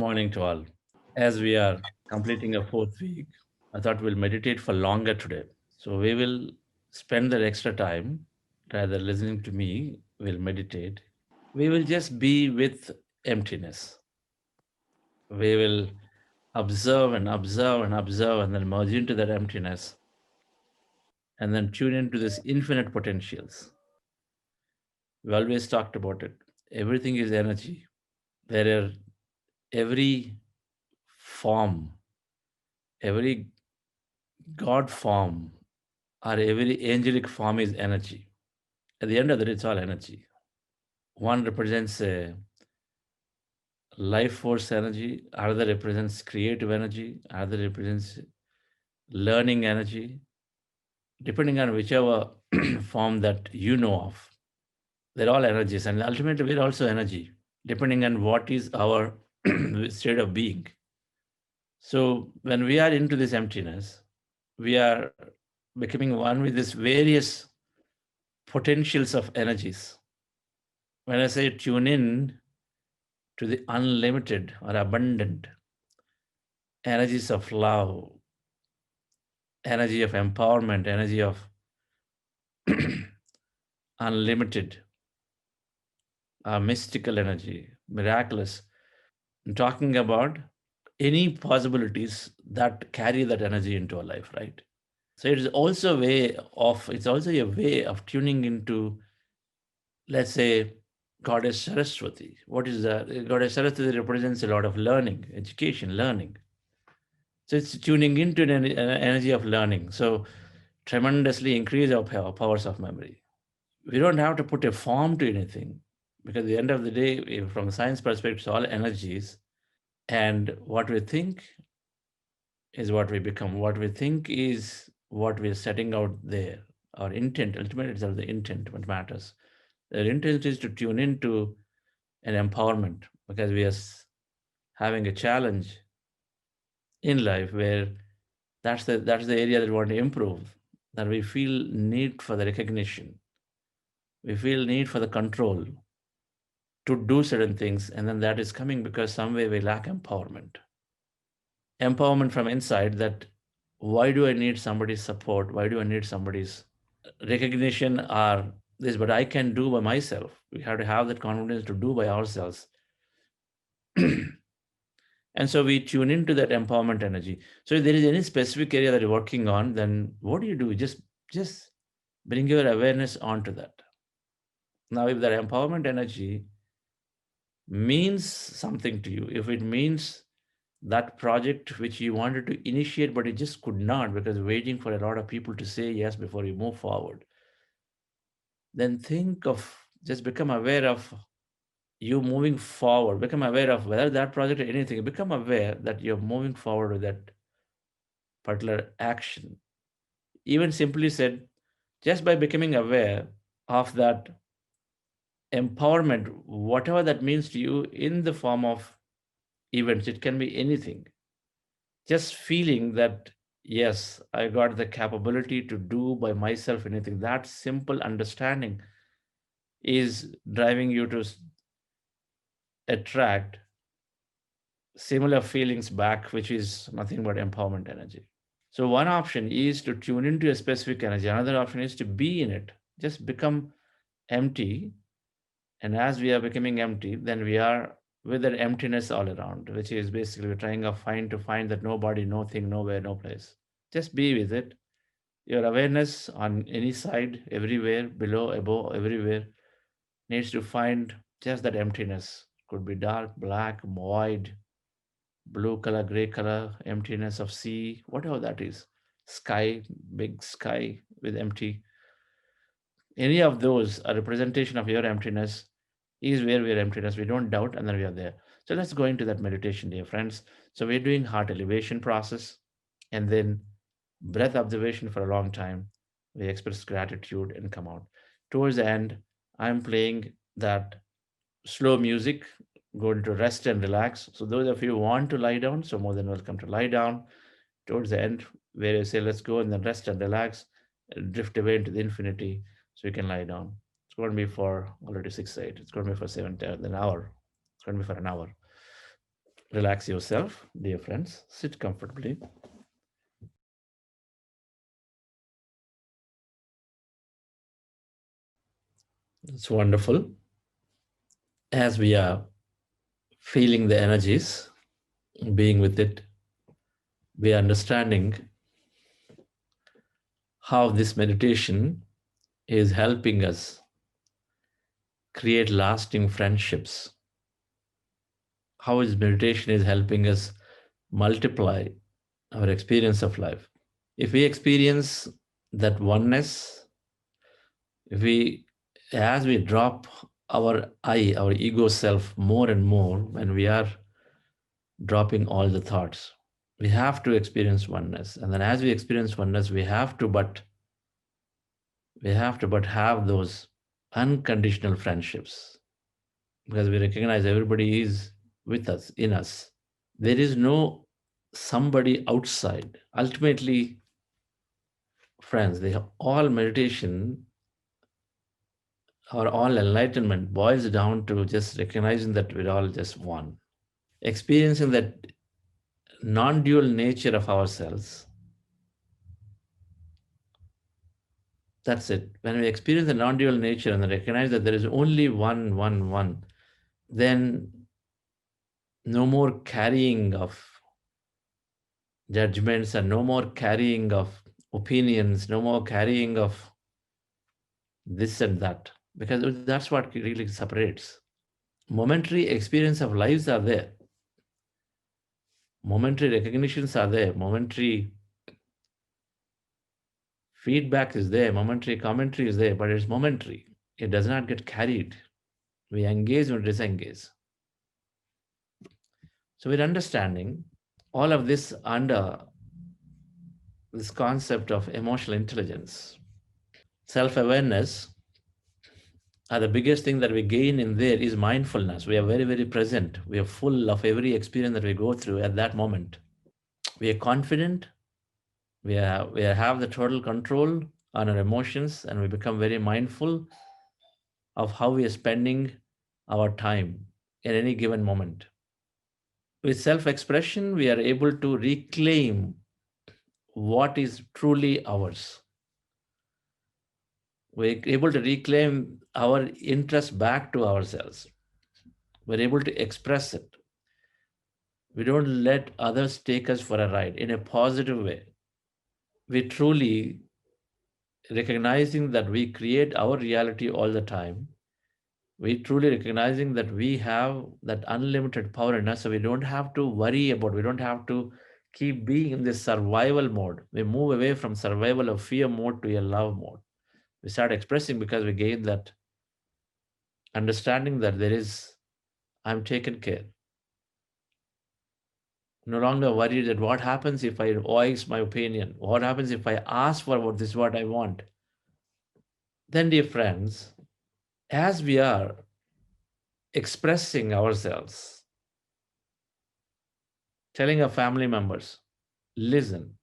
Morning to all. As we are completing a fourth week, I thought we'll meditate for longer today. So we will spend that extra time rather listening to me, we'll meditate. We will just be with emptiness. We will observe and observe and observe and then merge into that emptiness and then tune into this infinite potentials. We always talked about it. Everything is energy. There are every form, every God form or every angelic form is energy. At the end of the day, it's all energy. One represents a life force energy, other represents creative energy, other represents learning energy, depending on whichever form that you know of. They're all energies, and ultimately, we're also energy, depending on what is our state of being. So, when we are into this emptiness, we are becoming one with these various potentials of energies. When I say tune in to the unlimited or abundant energies of love, energy of empowerment, energy of unlimited, mystical energy, miraculous. I'm talking about any possibilities that carry that energy into our life, right? So it's also a way of tuning into, let's say, Goddess Saraswati. What is that? Goddess Saraswati represents a lot of learning, education, learning. So it's tuning into an energy of learning. So tremendously increase our powers of memory. We don't have to put a form to anything because at the end of the day, from a science perspective, it's all energies. And what we think is what we become. What we think is what we're setting out there. Our intent, ultimately, it's all the intent what matters. The intent is to tune into an empowerment because we are having a challenge in life where that's the area that we want to improve, that we feel need for the recognition, we feel need for the control to do certain things, and then that is coming because some way we lack empowerment from inside. That why do I need somebody's support, why do I need somebody's recognition or this, but I can do by myself. We have to have that confidence to do by ourselves. And so we tune into that empowerment energy. So if there is any specific area that you're working on, then what do you do? Just bring your awareness onto that. Now, if that empowerment energy means something to you, if it means that project which you wanted to initiate but it just could not because waiting for a lot of people to say yes before you move forward, then think of, just become aware of you moving forward, become aware of whether that project or anything, become aware that you're moving forward with that particular action. Even simply said, just by becoming aware of that empowerment, whatever that means to you in the form of events, it can be anything. Just feeling that, yes, I got the capability to do by myself anything. That simple understanding is driving you to attract similar feelings back, which is nothing but empowerment energy. So, one option is to tune into a specific energy, another option is to be in it. Just become empty. And as we are becoming empty, then we are with that emptiness all around, which is basically we're trying to find that nobody, no thing, nowhere, no place. Just be with it. Your awareness on any side, everywhere, below, above, everywhere, needs to find just that emptiness. Could be dark, black, void, blue color, gray color, emptiness of sea, whatever that is. Sky, big sky with empty. Any of those, a representation of your emptiness, is where we are emptiness. We don't doubt, and then we are there. So let's go into that meditation, dear friends. So we're doing heart elevation process, and then breath observation for a long time. We express gratitude and come out. Towards the end, I'm playing that slow music, going to rest and relax. So those of you who want to lie down, so more than welcome to lie down. Towards the end, where I say let's go and then rest and relax, drift away into the infinity, so you can lie down. It's going to be for already 6 8. It's going to be for 7 10, an hour. It's going to be for an hour. Relax yourself, dear friends. Sit comfortably. It's wonderful. As we are feeling the energies, being with it, we are understanding how this meditation is helping us create lasting friendships, how his meditation is helping us multiply our experience of life. If we experience that oneness, if we, as we drop our ego self more and more, when we are dropping all the thoughts, we have to experience oneness. And then as we experience oneness, we have to but have those unconditional friendships, because we recognize everybody is with us, in us. There is no somebody outside. Ultimately, friends, all meditation or all enlightenment boils down to just recognizing that we're all just one. Experiencing that non dual nature of ourselves. That's it. When we experience the non dual nature and recognize that there is only one, then no more carrying of judgments and no more carrying of opinions, no more carrying of this and that, because that's what really separates. Momentary experience of lives are there, momentary recognitions are there, momentary feedback is there, momentary commentary is there, but it's momentary. It does not get carried. We engage or disengage. So we're understanding all of this under this concept of emotional intelligence. Self-awareness, the biggest thing that we gain in there is mindfulness. We are very, very present. We are full of every experience that we go through at that moment. We are confident. We have the total control on our emotions, and we become very mindful of how we are spending our time at any given moment. With self expression, we are able to reclaim what is truly ours. We're able to reclaim our interest back to ourselves. We're able to express it. We don't let others take us for a ride in a positive way. We truly recognizing that we create our reality all the time. We truly recognizing that we have that unlimited power in us, so we don't have to worry about, we don't have to keep being in this survival mode. We move away from survival of fear mode to a love mode. We start expressing because we gain that understanding that there is, I'm taken care. No longer worried that what happens if I voice my opinion, what happens if I ask for what this is what I want. Then, dear friends, as we are expressing ourselves, telling our family members, listen,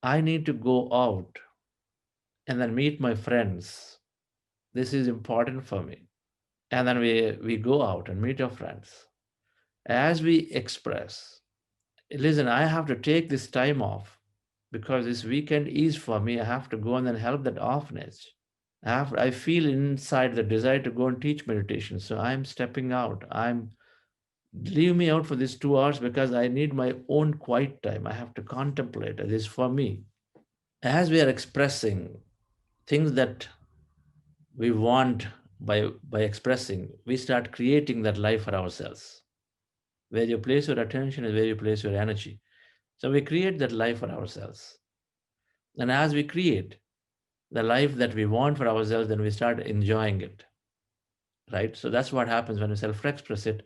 I need to go out and then meet my friends. This is important for me. And then we go out and meet our friends. As we express, listen, I have to take this time off because this weekend is for me. I have to go and then help that orphanage. I feel inside the desire to go and teach meditation. So I'm stepping out. Leave me out for these 2 hours because I need my own quiet time. I have to contemplate. It is for me. As we are expressing things that we want by expressing, we start creating that life for ourselves. Where you place your attention is where you place your energy. So we create that life for ourselves. And as we create the life that we want for ourselves, then we start enjoying it. Right? So that's what happens when we self-express it.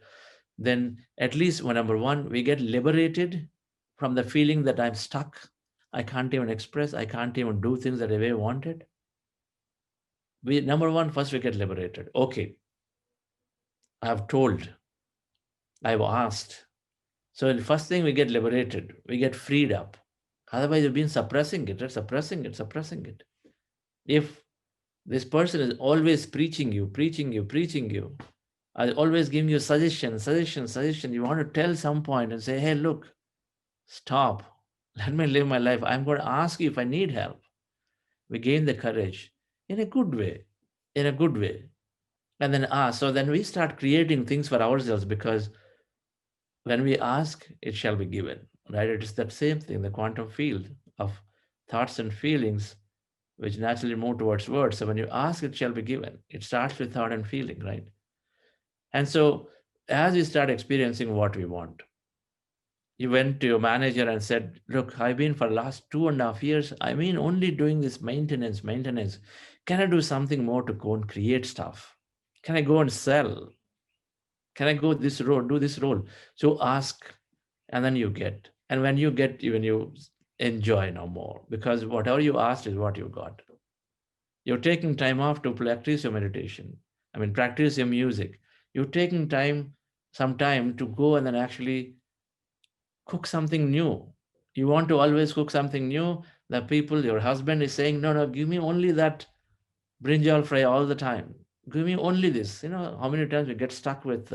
Then at least when number one, we get liberated from the feeling that I'm stuck. I can't even express, I can't even do things that I way wanted. We number one, first we get liberated. Okay, I've told, I've asked. So the first thing we get liberated, we get freed up. Otherwise, you've been suppressing it, right? Suppressing it. If this person is always preaching you, I always give you suggestion, suggestion, suggestion. You want to tell some point and say, hey, look, stop. Let me live my life. I'm going to ask you if I need help. We gain the courage in a good way, in a good way. And then ask. So then we start creating things for ourselves because when we ask, it shall be given, right? It is that same thing, the quantum field of thoughts and feelings, which naturally move towards words. So when you ask, it shall be given. It starts with thought and feeling, right? And so as we start experiencing what we want, you went to your manager and said, look, I've been for the last 2.5 years, I mean, only doing this maintenance, maintenance. Can I do something more to go and create stuff? Can I go and sell? Can I go this road, do this role? So ask, and then you get. And when you get, even you enjoy no more, because whatever you asked is what you got. You're taking time off to practice your meditation. I mean, practice your music. You're taking time, some time to go and then actually cook something new. You want to always cook something new. The people, your husband is saying, no, no, give me only that brinjal fry all the time. Give me only this. You know, how many times we get stuck with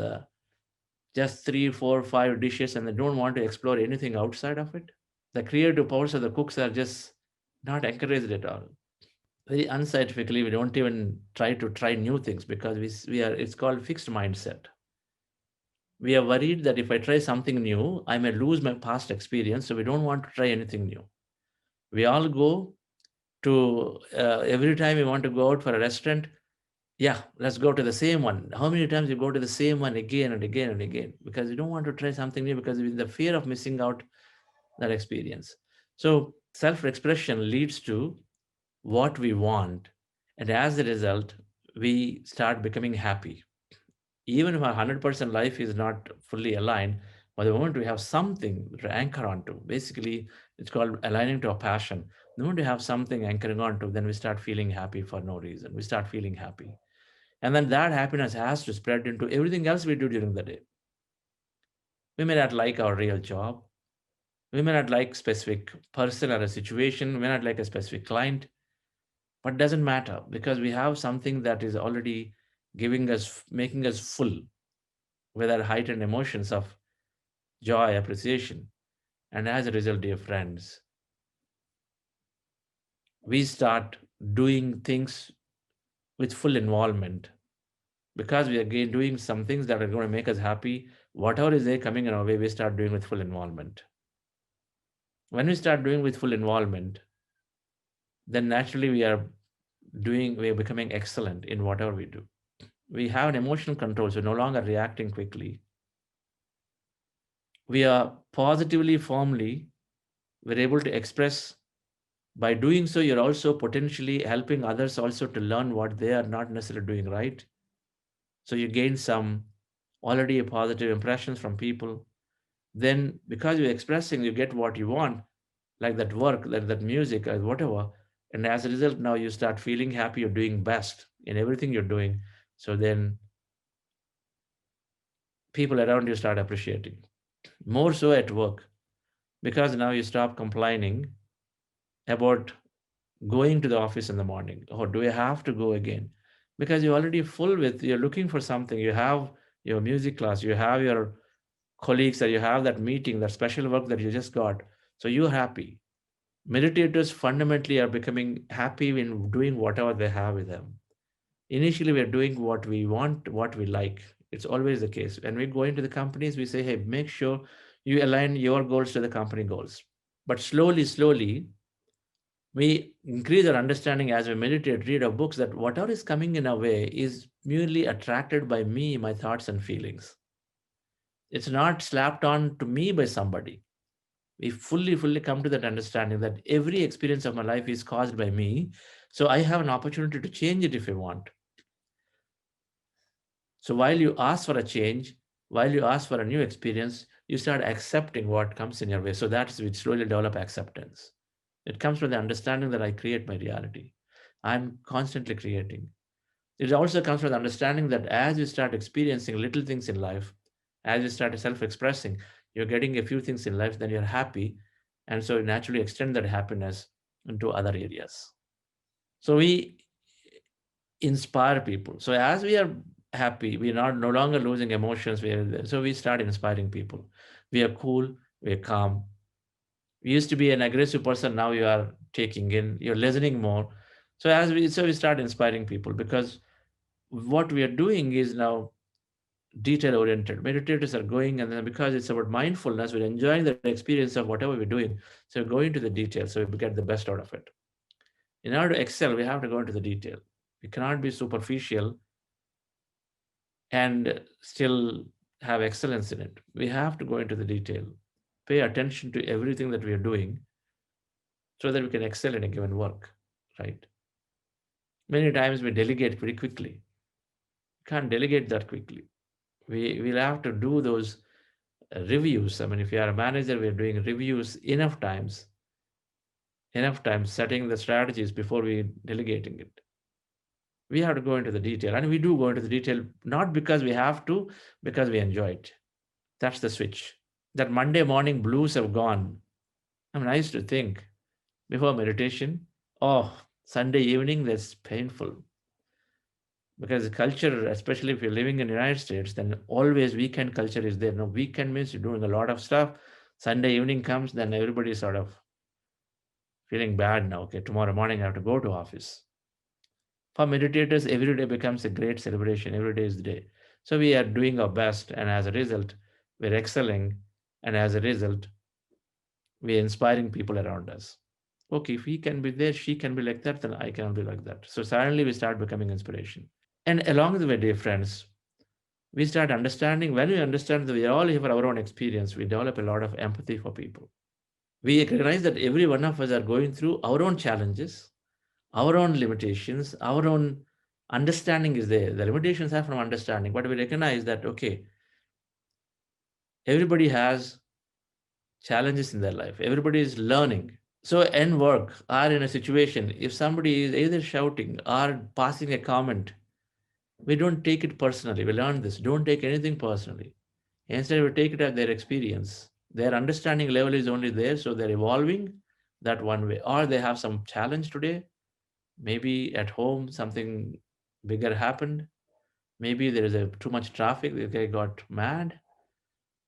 just three, four, five dishes and they don't want to explore anything outside of it? The creative powers of the cooks are just not encouraged at all. Very unscientifically, we don't even try new things because we are, it's called fixed mindset. We are worried that if I try something new, I may lose my past experience, so we don't want to try anything new. We all go to every time we want to go out for a restaurant, yeah, let's go to the same one. How many times you go to the same one again and again and again? Because you don't want to try something new because with the fear of missing out that experience. So self-expression leads to what we want, and as a result, we start becoming happy. Even if our 100% life is not fully aligned, but the moment we have something to anchor onto, basically, it's called aligning to a passion. The moment we have something anchoring onto, then we start feeling happy for no reason. We start feeling happy. And then that happiness has to spread into everything else we do during the day. We may not like our real job. We may not like specific person or a situation. We may not like a specific client, but doesn't matter because we have something that is already giving us, making us full with our heightened emotions of joy, appreciation. And as a result, dear friends, we start doing things with full involvement because we are again doing some things that are going to make us happy. Whatever is there coming in our way, we start doing with full involvement. When we start doing with full involvement, then naturally we are becoming excellent in whatever we do. We have an emotional control, so no longer reacting quickly. We are positively, firmly, we're able to express. By doing so, you're also potentially helping others also to learn what they are not necessarily doing right. So you gain some already positive impressions from people. Then because you're expressing, you get what you want, like that work, that music, or whatever. And as a result, now you start feeling happy, you're doing best in everything you're doing. So then people around you start appreciating. More so at work, because now you stop complaining about going to the office in the morning, or do I have to go again? Because you're already full with, you're looking for something, you have your music class, you have your colleagues, or you have that meeting, that special work that you just got. So you're happy. Meditators fundamentally are becoming happy in doing whatever they have with them. Initially, we're doing what we want, what we like. It's always the case. When we go into the companies, we say, hey, make sure you align your goals to the company goals. But slowly, slowly, we increase our understanding as we meditate, read our books, that whatever is coming in our way is merely attracted by me, my thoughts and feelings. It's not slapped on to me by somebody. We fully come to that understanding that every experience of my life is caused by me. So I have an opportunity to change it if I want. So while you ask for a change, while you ask for a new experience, you start accepting what comes in your way. So that's we slowly develop acceptance. It comes from the understanding that I create my reality. I'm constantly creating. It also comes from the understanding that as you start experiencing little things in life, as you start self-expressing, you're getting a few things in life, then you're happy. And so you naturally extend that happiness into other areas. So we inspire people. So as we are happy. We're not no longer losing emotions. So we start inspiring people. We are cool. We're calm. We used to be an aggressive person. Now you are taking in. You're listening more. So we start inspiring people because what we are doing is now detail oriented. Meditators are going, and then because it's about mindfulness, we're enjoying the experience of whatever we're doing. So we're going to the detail, so we get the best out of it. In order to excel, we have to go into the detail. We cannot be superficial and still have excellence in it. We have to go into the detail, pay attention to everything that we are doing so that we can excel in a given work, right? Many times we delegate pretty quickly. Can't delegate that quickly. We'll have to do those reviews. I mean, if you are a manager, we're doing reviews enough times setting the strategies before we delegating it. We have to go into the detail, and we do go into the detail not because we have to, because we enjoy it. That's the switch. That Monday morning blues have gone. I mean, I used to think before meditation, oh, Sunday evening, that's painful. Because the culture, especially if you're living in the United States, then always weekend culture is there. No, weekend means you're doing a lot of stuff. Sunday evening comes, then everybody's sort of feeling bad now. Okay, tomorrow morning I have to go to office. For meditators, every day becomes a great celebration. Every day is the day. So we are doing our best, and as a result, we're excelling, and as a result, we're inspiring people around us. Okay, if he can be there, she can be like that, then I can be like that. So suddenly we start becoming inspiration. And along the way, dear friends, we start understanding. When we understand that we are all here for our own experience, we develop a lot of empathy for people. We recognize that every one of us are going through our own challenges, our own limitations, our own understanding is there. The limitations are from understanding, but we recognize that, okay, everybody has challenges in their life, everybody is learning. So, in work or in a situation, if somebody is either shouting or passing a comment, we don't take it personally. We learn this. Don't take anything personally. Instead, we take it as their experience. Their understanding level is only there, so they're evolving that one way. Or they have some challenge today. Maybe at home something bigger happened. Maybe there is too much traffic. The guy got mad.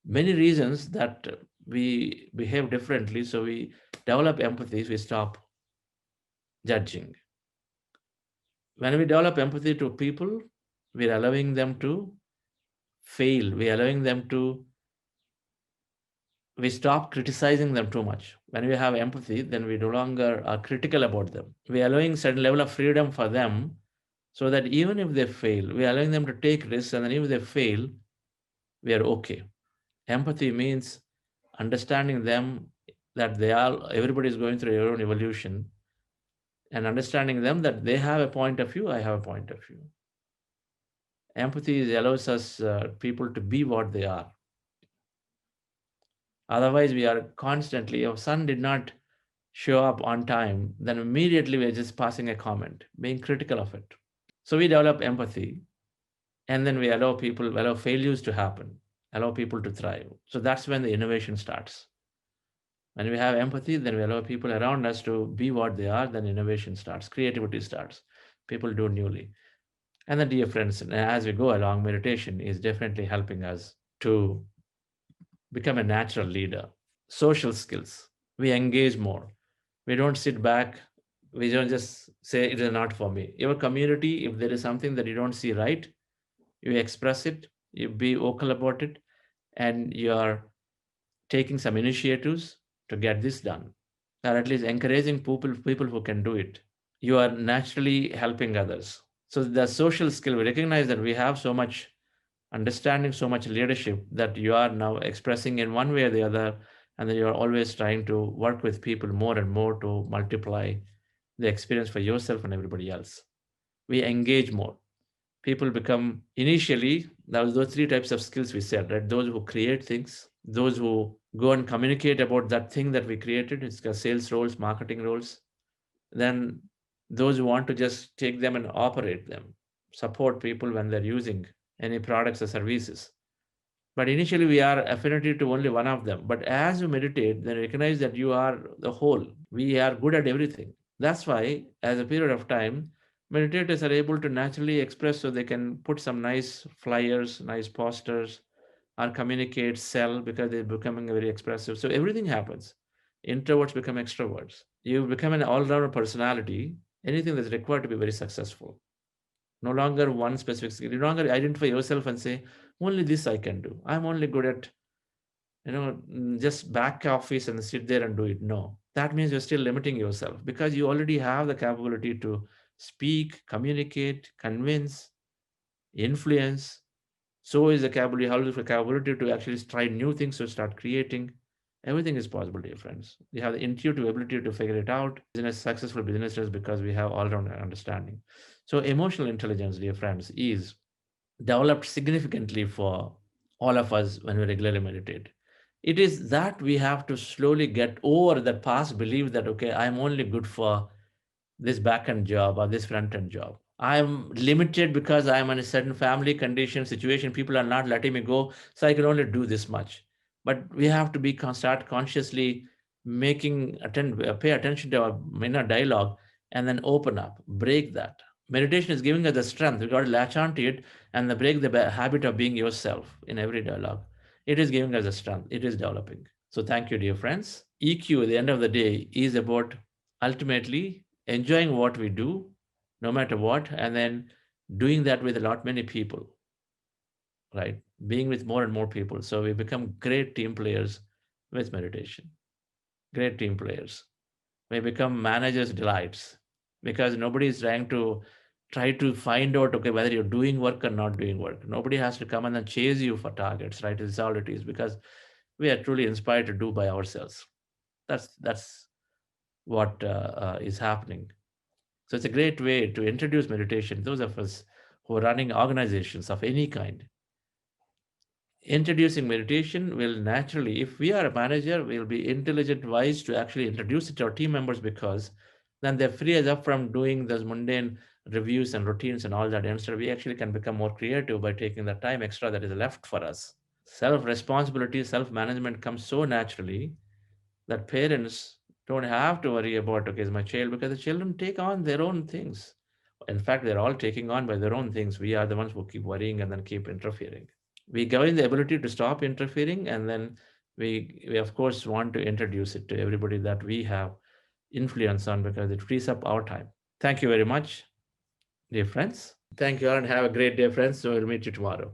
Many reasons that we behave differently. So we develop empathy. We stop judging. When we develop empathy to people, we're allowing them to fail. We're allowing them to we stop criticizing them too much. When we have empathy, then we no longer are critical about them. We are allowing certain level of freedom for them so that even if they fail, we are allowing them to take risks, and then even if they fail, we are okay. Empathy means understanding them that they are everybody is going through their own evolution, and understanding them that they have a point of view, I have a point of view. Empathy allows us people to be what they are. Otherwise, we are constantly, if son did not show up on time, then immediately we're just passing a comment, being critical of it. So we develop empathy, and then we allow failures to happen, allow people to thrive. So that's when the innovation starts. When we have empathy, then we allow people around us to be what they are, then innovation starts, creativity starts. People do newly. And then, dear friends, as we go along, meditation is definitely helping us to become a natural leader. Social skills. We engage more. We don't sit back. We don't just say it is not for me. Your community, if there is something that you don't see right, you express it, you be vocal about it, and you are taking some initiatives to get this done, or at least encouraging people who can do it. You are naturally helping others. So the social skill, we recognize that we have so much understanding, so much leadership that you are now expressing in one way or the other, and then you are always trying to work with people more and more to multiply the experience for yourself and everybody else. We engage more. People become initially those three types of skills we said, right? Those who create things, those who go and communicate about that thing that we created. It's got sales roles, marketing roles. Then those who want to just take them and operate them, support people when they're using any products or services. But initially, we are affinity to only one of them. But as you meditate, then recognize that you are the whole. We are good at everything. That's why, as a period of time, Meditators are able to naturally express, so they can put some nice flyers, nice posters, or communicate, sell, because they're becoming very expressive. So everything happens. Introverts become extroverts. You become an all-rounder personality. Anything that's required to be very successful. No longer one specific skill. You no longer identify yourself and say, only this I can do. I'm only good at, just back office and sit there and do it. No, that means you're still limiting yourself, because you already have the capability to speak, communicate, convince, influence. So is the capability, how is the capability to actually try new things, to start creating. Everything is possible, dear friends. We have the intuitive ability to figure it out. Business, successful businesses, because we have all around understanding. So emotional intelligence, dear friends, is developed significantly for all of us when we regularly meditate. It is that we have to slowly get over that past belief that, okay, I'm only good for this back end job or this front end job. I'm limited because I'm in a certain family condition, situation. People are not letting me go, so I can only do this much. But we have to start consciously pay attention to our inner dialogue, and then open up, break that. Meditation is giving us the strength. We got to latch onto it and then break the habit of being yourself in every dialogue. It is giving us the strength. It is developing. So thank you, dear friends. EQ at the end of the day is about ultimately enjoying what we do, no matter what, and then doing that with a lot many people, right? Being with more and more people. So we become great team players with meditation. Great team players. We become managers' delights, because nobody is try to find out, okay, whether you're doing work or not doing work. Nobody has to come and then chase you for targets, right? It's all it is, because we are truly inspired to do by ourselves. That's what is happening. So it's a great way to introduce meditation. Those of us who are running organizations of any kind, introducing meditation will naturally, if we are a manager, we'll be intelligent, wise to actually introduce it to our team members, because then they free us up from doing those mundane reviews and routines and all that. Instead, we actually can become more creative by taking the time extra that is left for us. Self responsibility, self management comes so naturally that parents don't have to worry about, okay, is my child, because the children take on their own things. In fact, they're all taking on by their own things. We are the ones who keep worrying and then keep interfering. We given the ability to stop interfering, and then we of course want to introduce it to everybody that we have influence on, because it frees up our time. Thank you very much, dear friends. Thank you all, and have a great day, friends. So we'll meet you tomorrow.